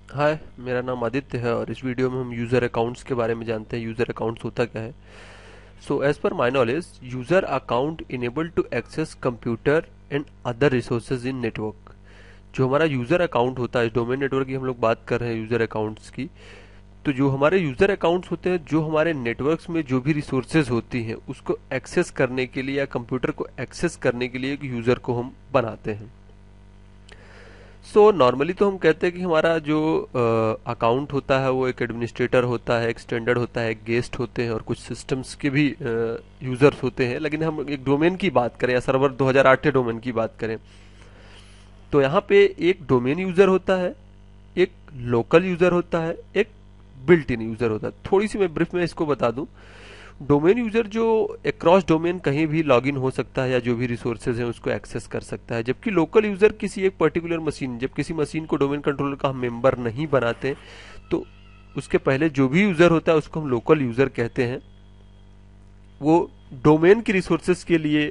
हाय, मेरा नाम आदित्य है और इस वीडियो में हम यूज़र अकाउंट्स के बारे में जानते हैं। यूज़र अकाउंट्स होता क्या है। So as per my knowledge, user account enable to access computer and other resources in network. जो हमारा यूज़र अकाउंट होता है, डोमेन नेटवर्क की हम लोग बात कर रहे हैं यूज़र अकाउंट्स की। तो जो हमारे यूज़र अकाउंट्स होते हैं, जो हमारे नेटवर्क्स में जो भी रिसोर्सेज होती हैं उसको एक्सेस करने के लिए या कंप्यूटर को एक्सेस करने के लिए एक यूज़र को हम बनाते हैं। नॉर्मली तो हम कहते हैं कि हमारा जो अकाउंट होता है वो एक एडमिनिस्ट्रेटर होता है, एक स्टैंडर्ड होता है, एक गेस्ट होते हैं और कुछ सिस्टम्स के भी यूजर्स होते हैं। लेकिन हम एक डोमेन की बात करें या सर्वर 2008 के डोमेन की बात करें, तो यहाँ पे एक डोमेन यूजर होता है, एक लोकल यूजर होता है, एक बिल्ट इन यूजर होता है। थोड़ी सी मैं ब्रीफ में इसको बता दूं। डोमेन यूजर जो अक्रॉस डोमेन कहीं भी लॉगिन हो सकता है या जो भी रिसोर्सेज हैं उसको एक्सेस कर सकता है, जबकि लोकल यूजर किसी एक पर्टिकुलर मशीन, जब किसी मशीन को डोमेन कंट्रोलर का हम मेंबर नहीं बनाते तो उसके पहले जो भी यूजर होता है उसको हम लोकल यूजर कहते हैं। वो डोमेन की रिसोर्सेज के लिए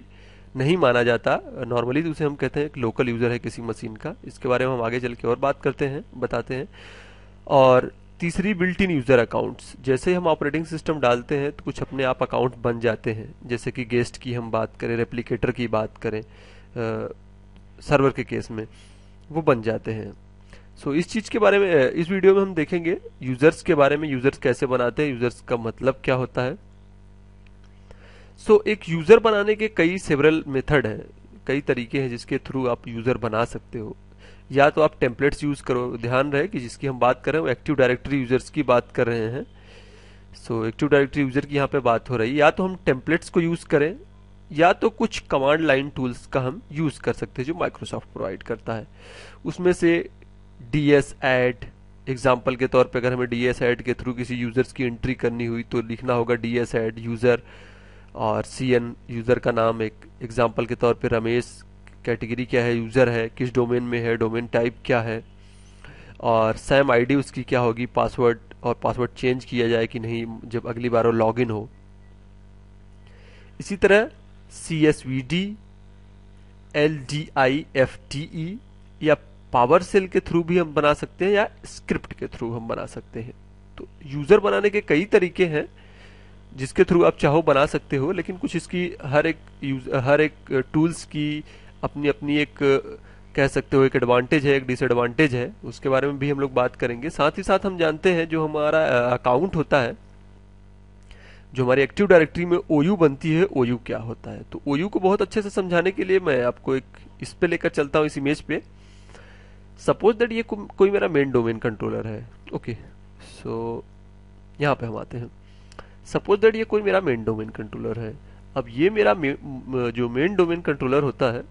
नहीं माना जाता नॉर्मली, तो उसे हम कहते हैं एक लोकल यूजर है किसी मशीन का। इसके बारे में हम आगे चल के और बात करते हैं, बताते हैं। और तीसरी, बिल्ट इन यूजर अकाउंट्स। जैसे ही हम ऑपरेटिंग सिस्टम डालते हैं तो कुछ अपने आप अकाउंट बन जाते हैं। जैसे कि गेस्ट की हम बात करें, रेप्लिकेटर की बात करें, सर्वर के केस में वो बन जाते हैं। इस चीज के बारे में इस वीडियो में हम देखेंगे यूजर्स के बारे में, यूजर्स कैसे बनाते हैं, यूजर्स का मतलब क्या होता है। एक यूजर बनाने के कई सेवरल मेथड हैं, कई तरीके हैं जिसके थ्रू आप यूजर बना सकते हो। या तो आप टेम्पलेट्स यूज करो। ध्यान रहे कि जिसकी हम बात कर रहे हैं वो एक्टिव डायरेक्टरी यूजर्स की बात कर रहे हैं। एक्टिव डायरेक्टरी यूजर की यहाँ पे बात हो रही है। या तो हम टेम्पलेट्स को यूज करें, या तो कुछ कमांड लाइन टूल्स का हम यूज कर सकते हैं जो माइक्रोसॉफ्ट प्रोवाइड करता है। उसमें से डीएस ऐड, एग्जाम्पल के तौर पे अगर हमें डीएस ऐड के थ्रू किसी यूजर्स की एंट्री करनी हुई तो लिखना होगा डीएस ऐड यूजर, और सीएन यूजर का नाम, एक एग्जाम्पल के तौर पे रमेश, कैटेगरी क्या है, यूजर है, किस डोमेन में है, डोमेन टाइप क्या है, और सैम आईडी उसकी क्या होगी, पासवर्ड, और पासवर्ड चेंज किया जाए कि नहीं जब अगली बार वो लॉगिन हो। इसी तरह C S V D, L D I F T E या पावर सेल के थ्रू भी हम बना सकते हैं, या स्क्रिप्ट के थ्रू हम बना सकते हैं। तो यूजर बनाने के कई तरीके हैं जिसके थ्रू आप चाहो बना सकते हो, लेकिन कुछ इसकी हर एक टूल्स की अपनी अपनी एक कह सकते हो एक एडवांटेज है, एक डिसएडवांटेज है। उसके बारे में भी हम लोग बात करेंगे। साथ ही साथ हम जानते हैं जो हमारा अकाउंट होता है, जो हमारी एक्टिव डायरेक्टरी में ओयू बनती है, ओयू क्या होता है। तो ओयू को बहुत अच्छे से समझाने के लिए मैं आपको एक इस पे लेकर चलता हूँ, इस इमेज पे। सपोज दैट ये कोई मेरा मेन डोमेन कंट्रोलर है। ओके, यहाँ पे हम आते हैं। सपोज दैट ये कोई मेरा मेन डोमेन कंट्रोलर है। अब ये मेरा जो मेन डोमेन कंट्रोलर होता है,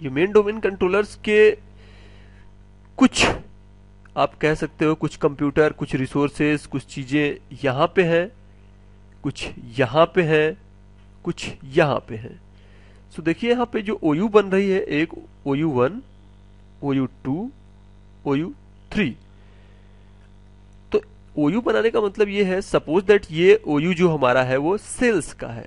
ये मेन डोमेन कंट्रोलर्स के कुछ, आप कह सकते हो कुछ कंप्यूटर, कुछ रिसोर्सेज, कुछ चीजें यहाँ पे हैं, कुछ यहाँ पे हैं, कुछ यहाँ पे हैं। देखिए यहाँ पे जो ओयू बन रही है, एक ओयू 1, ओयू 2, ओयू 3। तो ओयू बनाने का मतलब ये है, सपोज दैट ये ओयू जो हमारा है वो सेल्स का है।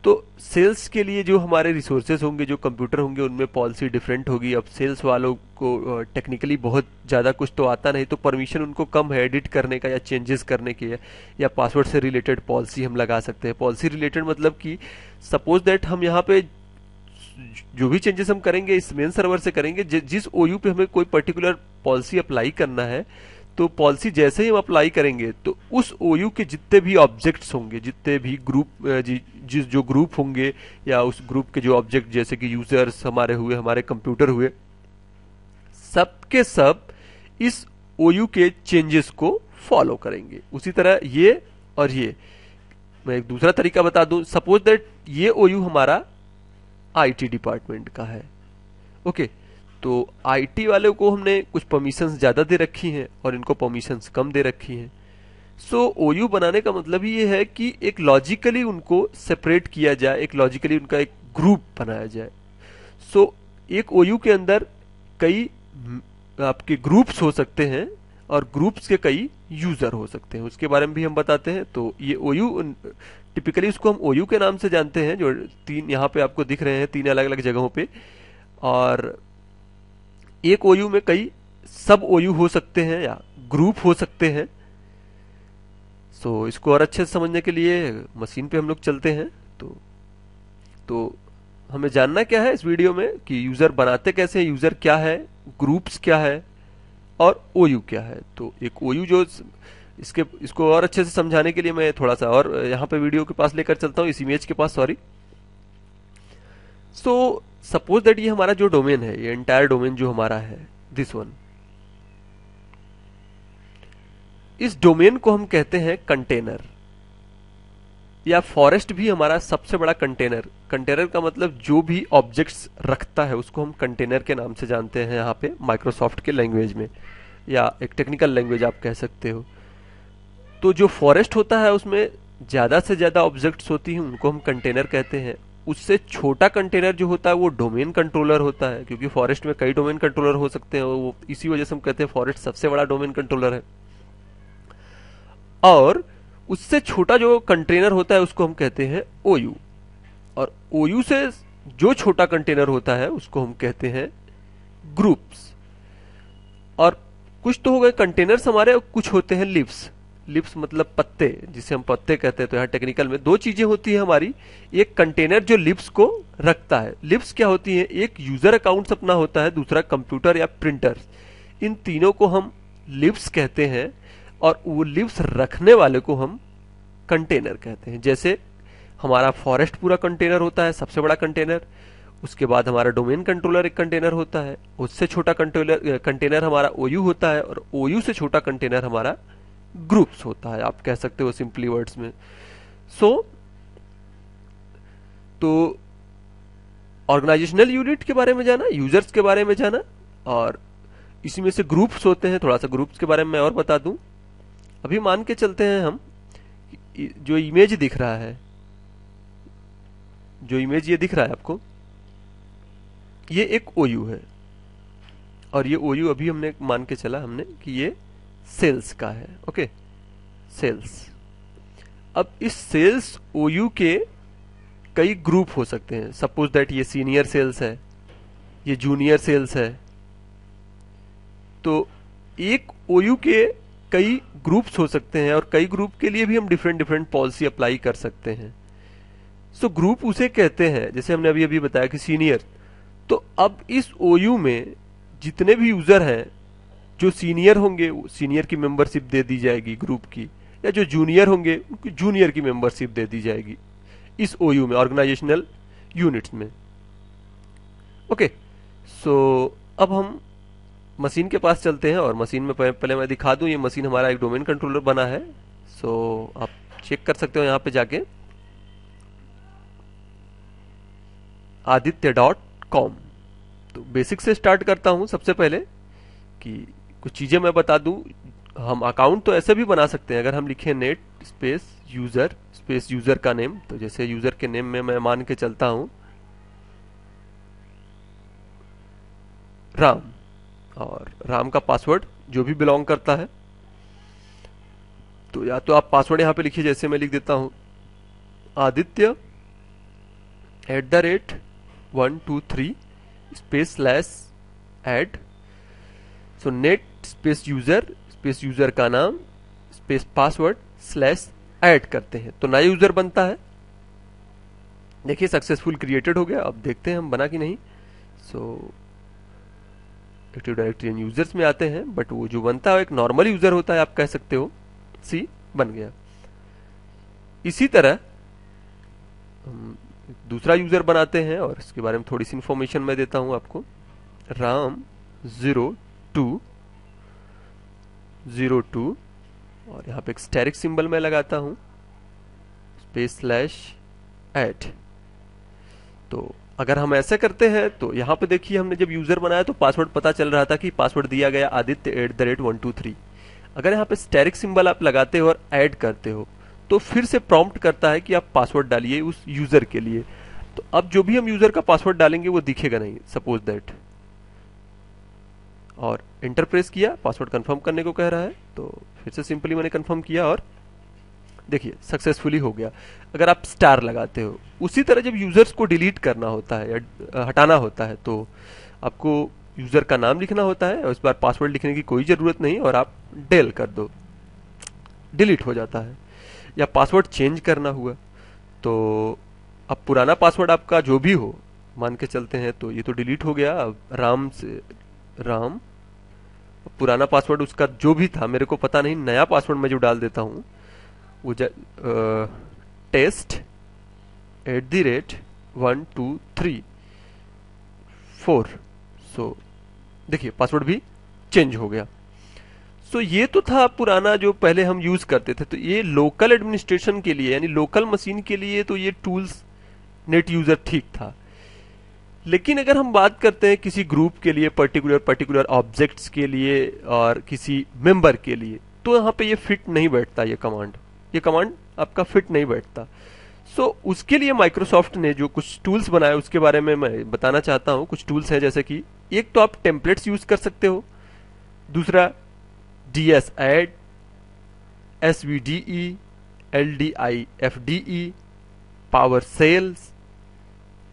तो सेल्स के लिए जो हमारे रिसोर्सेज होंगे, जो कंप्यूटर होंगे, उनमें पॉलिसी डिफरेंट होगी। अब सेल्स वालों को टेक्निकली बहुत ज़्यादा कुछ तो आता नहीं, तो परमिशन उनको कम है एडिट करने का या चेंजेस करने की है, या पासवर्ड से रिलेटेड पॉलिसी हम लगा सकते हैं। पॉलिसी रिलेटेड मतलब कि सपोज दैट हम यहाँ पे जो भी चेंजेस हम करेंगे इस मेन सर्वर से करेंगे, जिस ओयू पे हमें कोई पर्टिकुलर पॉलिसी अप्लाई करना है, तो पॉलिसी जैसे ही हम अप्लाई करेंगे तो उस ओयू के जितने भी ऑब्जेक्ट्स होंगे, जितने भी ग्रुप जिस जो ग्रुप होंगे, या उस ग्रुप के जो ऑब्जेक्ट जैसे कि यूजर्स हमारे हुए, हमारे कंप्यूटर हुए, सब के सब इस ओयू के चेंजेस को फॉलो करेंगे। उसी तरह ये और ये, मैं एक दूसरा तरीका बता दूं। सपोज दैट ये ओयू हमारा आईटी डिपार्टमेंट का है। ओके, तो आईटी वालों को हमने कुछ परमिशंस ज्यादा दे रखी हैं और इनको परमिशंस कम दे रखी हैं। ओयू बनाने का मतलब ही ये है कि एक लॉजिकली उनको सेपरेट किया जाए, एक लॉजिकली उनका एक ग्रुप बनाया जाए। एक ओयू के अंदर कई आपके ग्रुप्स हो सकते हैं और ग्रुप्स के कई यूजर हो सकते हैं, उसके बारे में भी हम बताते हैं। तो ये ओयू टिपिकली उसको हम ओयू के नाम से जानते हैं, जो तीन यहाँ पे आपको दिख रहे हैं, तीन अलग अलग जगहों पे। और एक ओयू में कई सब ओयू हो सकते हैं या ग्रुप हो सकते हैं। सो इसको और अच्छे से समझने के लिए मशीन पे हम लोग चलते हैं। तो हमें जानना क्या है इस वीडियो में कि यूजर बनाते कैसे हैं, यूजर क्या है, ग्रुप्स क्या है और ओयू क्या है। तो एक ओयू जो इसको और अच्छे से समझाने के लिए मैं थोड़ा सा और यहाँ पे वीडियो के पास लेकर चलता हूँ, इस इमेज के पास, सॉरी। सो सपोज दैट ये हमारा जो डोमेन है, ये एंटायर डोमेन जो हमारा है, दिस वन, इस डोमेन को हम कहते हैं कंटेनर, या फॉरेस्ट भी हमारा सबसे बड़ा कंटेनर। कंटेनर का मतलब जो भी ऑब्जेक्ट्स रखता है उसको हम कंटेनर के नाम से जानते हैं यहाँ पे माइक्रोसॉफ्ट के लैंग्वेज में, या एक टेक्निकल लैंग्वेज आप कह सकते हो। तो जो फॉरेस्ट होता है उसमें ज्यादा से ज्यादा ऑब्जेक्ट्स होती हैं, उनको हम कंटेनर कहते हैं। उससे छोटा कंटेनर जो होता है वो डोमेन कंट्रोलर होता है, क्योंकि फॉरेस्ट में कई डोमेन कंट्रोलर हो सकते हैं, वो इसी वजह से हम कहते हैं फॉरेस्ट सबसे बड़ा डोमेन कंट्रोलर है। और उससे छोटा जो कंटेनर होता है उसको हम कहते हैं ओयू, और ओयू से जो छोटा कंटेनर होता है उसको हम कहते हैं ग्रुप्स। और कुछ तो हो गए कंटेनर्स हमारे, और कुछ होते हैं लिव्स। लिव्स मतलब पत्ते, जिसे हम पत्ते कहते हैं। तो यहाँ टेक्निकल में दो चीजें होती है हमारी, एक कंटेनर जो लिव्स को रखता है। लिव्स क्या होती है, एक यूजर अकाउंट अपना होता है, दूसरा कंप्यूटर या प्रिंटर। इन तीनों को हम लिव्स कहते हैं, और वो लिव्स रखने वाले को हम कंटेनर कहते हैं। जैसे हमारा फॉरेस्ट पूरा कंटेनर होता है, सबसे बड़ा कंटेनर। उसके बाद हमारा डोमेन कंट्रोलर एक कंटेनर होता है, उससे छोटा कंटेनर हमारा ओयू होता है, और ओयू से छोटा कंटेनर हमारा ग्रुप्स होता है, आप कह सकते हो सिंपली वर्ड्स में। तो ऑर्गेनाइजेशनल यूनिट के बारे में जाना, यूजर्स के बारे में जाना, और इसी में से ग्रुप्स होते हैं। थोड़ा सा ग्रुप्स के बारे में मैं और बता दूं। अभी मान के चलते हैं हम, जो इमेज दिख रहा है, जो इमेज ये दिख रहा है आपको, ये एक ओयू है, और ये ओयू अभी हमने मान के चला हमने कि ये सेल्स का है। Okay, shells. अब इस सेल्स ओयू के कई ग्रुप हो सकते हैं। सपोज दैट ये सीनियर सेल्स है, ये जूनियर सेल्स है। तो एक ओयू के कई ग्रुप्स हो सकते हैं, और कई ग्रुप के लिए भी हम डिफरेंट डिफरेंट पॉलिसी अप्लाई कर सकते हैं। सो ग्रुप उसे कहते हैं, जैसे हमने अभी अभी बताया कि सीनियर। तो अब इस ओयू में जितने भी यूजर हैं, जो सीनियर होंगे सीनियर की मेंबरशिप दे दी जाएगी ग्रुप की, या जो जूनियर होंगे उनको जूनियर की मेंबरशिप दे दी जाएगी इस ओयू में, ऑर्गेनाइजेशनल यूनिट्स में। ओके, सो अब हम मशीन के पास चलते हैं, और मशीन में पहले मैं दिखा दूं, ये मशीन हमारा एक डोमेन कंट्रोलर बना है। सो आप चेक कर सकते हो यहाँ पे जाके, aditya.com। तो बेसिक से स्टार्ट करता हूं सबसे पहले, कि कुछ चीजें मैं बता दूं। हम अकाउंट तो ऐसे भी बना सकते हैं, अगर हम लिखें नेट स्पेस यूजर का नेम। तो जैसे यूजर के नेम में मैं मान के चलता हूं राम, और राम का पासवर्ड जो भी बिलोंग करता है। तो या तो आप पासवर्ड यहां पे लिखिए, जैसे मैं लिख देता हूं aditya@123 space slash add. So net space user का नाम स्पेस पासवर्ड स्लैश ऐड करते हैं, तो नया यूजर बनता है। देखिए सक्सेसफुल क्रिएटेड हो गया। अब देखते हैं हम बना कि नहीं। So active directory and users में आते हैं, बट वो जो बनता है एक नॉर्मल यूजर होता है, आप कह सकते हो। सी बन गया। इसी तरह हम दूसरा यूजर बनाते हैं, और इसके बारे में थोड़ी सी इंफॉर्मेशन मैं देता हूं आपको। ram0202, और यहाँ पे एक स्टेरिक सिंबल मैं लगाता हूं, स्पेस स्लैश ऐड। तो अगर हम ऐसे करते हैं तो यहाँ पे देखिए, हमने जब यूजर बनाया तो पासवर्ड पता चल रहा था कि पासवर्ड दिया गया aditya@123। अगर यहाँ पे स्टेरिक सिंबल आप लगाते हो और ऐड करते हो, तो फिर से प्रॉम्प्ट करता है कि आप पासवर्ड डालिए उस यूजर के लिए। तो अब जो भी हम यूजर का पासवर्ड डालेंगे वो दिखेगा नहीं, सपोज दैट। और एंटर प्रेस किया, पासवर्ड कंफर्म करने को कह रहा है, तो फिर से सिंपली मैंने कंफर्म किया, और देखिए सक्सेसफुली हो गया। अगर आप स्टार लगाते हो, उसी तरह जब यूजर्स को डिलीट करना होता है या हटाना होता है, तो आपको यूजर का नाम लिखना होता है और इस बार पासवर्ड लिखने की कोई जरूरत नहीं, और आप डेल कर दो, डिलीट हो जाता है। या पासवर्ड चेंज करना हुआ तो अब पुराना पासवर्ड आपका जो भी हो, मान के चलते हैं तो ये तो डिलीट हो गया, अब राम से राम, पुराना पासवर्ड उसका जो भी था मेरे को पता नहीं, नया पासवर्ड मैं जो डाल देता हूँ वो test@123 4। सो देखिए पासवर्ड भी चेंज हो गया। सो ये तो था पुराना जो पहले हम यूज करते थे। तो ये लोकल एडमिनिस्ट्रेशन के लिए यानी लोकल मशीन के लिए तो ये टूल्स नेट यूजर ठीक था। लेकिन अगर हम बात करते हैं किसी ग्रुप के लिए, पर्टिकुलर ऑब्जेक्ट्स के लिए और किसी मेंबर के लिए, तो यहाँ पे ये फिट नहीं बैठता, ये कमांड आपका फिट नहीं बैठता। सो उसके लिए माइक्रोसॉफ्ट ने जो कुछ टूल्स बनाए उसके बारे में मैं बताना चाहता हूँ। कुछ टूल्स हैं जैसे कि एक तो आप टेम्पलेट्स यूज कर सकते हो, दूसरा ds add, svde, ldifde, power shells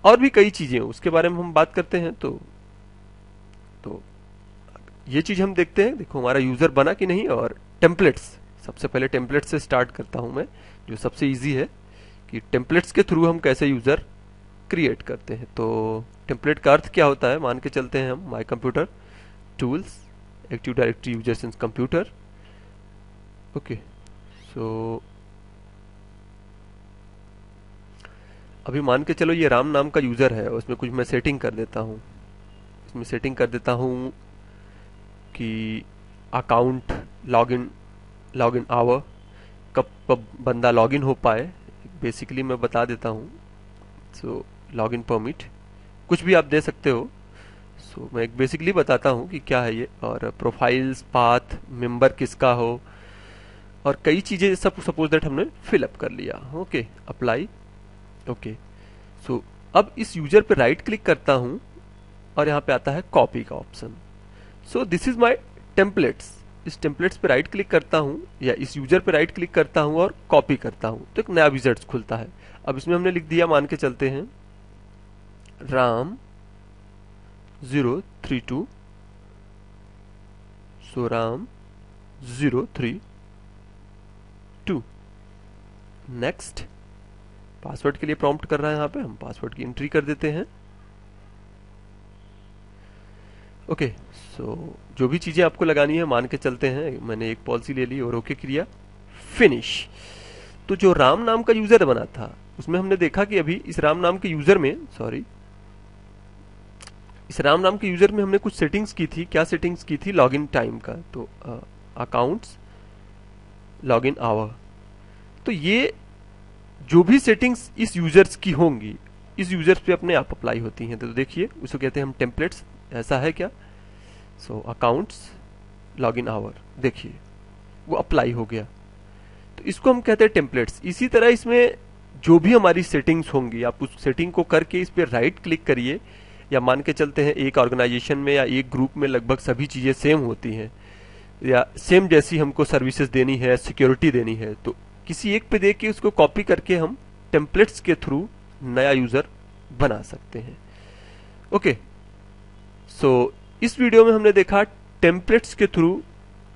और भी कई चीजें उसके बारे में हम बात करते हैं। तो ये चीज हम देखते हैं, देखो हमारा यूजर बना कि नहीं। और टेम्पलेट्स, सबसे पहले टेम्पलेट्स से स्टार्ट करता हूं मैं, जो सबसे इजी है कि टेम्पलेट्स के थ्रू हम कैसे यूजर क्रिएट करते हैं। तो टेम्पलेट का अर्थ क्या होता है, मान के चलते हैं हम my computer tools active directory users in computer. Okay, so अभी मान के चलो ये राम नाम का यूजर है, उसमें कुछ मैं सेटिंग कर देता हूँ। इसमें सेटिंग कर देता हूँ कि अकाउंट लॉगिन आवर, कब बंदा लॉगिन हो पाए, बेसिकली मैं बता देता हूँ। सो लॉगिन परमिट कुछ भी आप दे सकते हो। सो मैं एक बेसिकली बताता हूँ कि क्या है ये, और प्रोफाइल्स, पाथ, मेंबर किसका हो और कई चीजें सब सपोज दैट हमने फिलअप कर लिया। Okay, apply. ओके, सो अब इस यूजर पे राइट क्लिक करता हूं और यहाँ पे आता है कॉपी का option. So this is my templates. इस टेम्पलेट्स पे राइट क्लिक करता हूं या इस यूजर पे राइट क्लिक करता हूं और कॉपी करता हूं तो एक नया विजार्ड खुलता है। अब इसमें हमने लिख दिया, मान के चलते हैं राम 032। सो राम 032। नेक्स्ट, पासवर्ड के लिए प्रॉम्प्ट कर रहा है, यहाँ पे हम पासवर्ड की एंट्री कर देते हैं। ओके, सो जो भी चीजें आपको लगानी है मान के चलते हैं मैंने एक पॉलिसी ले ली और ओके किया, फिनिश। तो जो राम नाम का यूजर बना था उसमें हमने देखा कि अभी इस राम नाम के यूजर में, इस राम नाम के यूजर में हमने कुछ सेटिंग्स की थी। क्या सेटिंग्स की थी? लॉगिन टाइम का। तो अकाउंट्स, लॉगिन आवर। तो ये जो भी सेटिंग्स इस यूजर्स की होंगी इस यूजर्स पे अपने आप अप्लाई होती हैं। तो देखिए उसको कहते हैं हम टेम्पलेट्स, ऐसा है क्या। सो अकाउंट्स, लॉगिन आवर, देखिए वो अप्लाई हो गया। तो इसको हम कहते हैं टेम्पलेट्स। इसी तरह इसमें जो भी हमारी सेटिंग्स होंगी आप उस सेटिंग को करके इस पे राइट क्लिक करिए, या मान के चलते हैं एक ऑर्गेनाइजेशन में या एक ग्रुप में लगभग सभी चीजें सेम होती हैं या सेम जैसी हमको सर्विसेज देनी है, सिक्योरिटी देनी है, तो किसी एक पे देख के उसको कॉपी करके हम टेम्पलेट्स के थ्रू नया यूजर बना सकते हैं। ओके, सो इस वीडियो में हमने देखा टेम्पलेट्स के थ्रू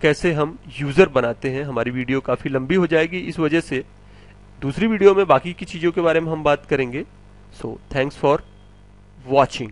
कैसे हम यूजर बनाते हैं। हमारी वीडियो काफी लंबी हो जाएगी, इस वजह से दूसरी वीडियो में बाकी की चीजों के बारे में हम बात करेंगे। So thanks for watching.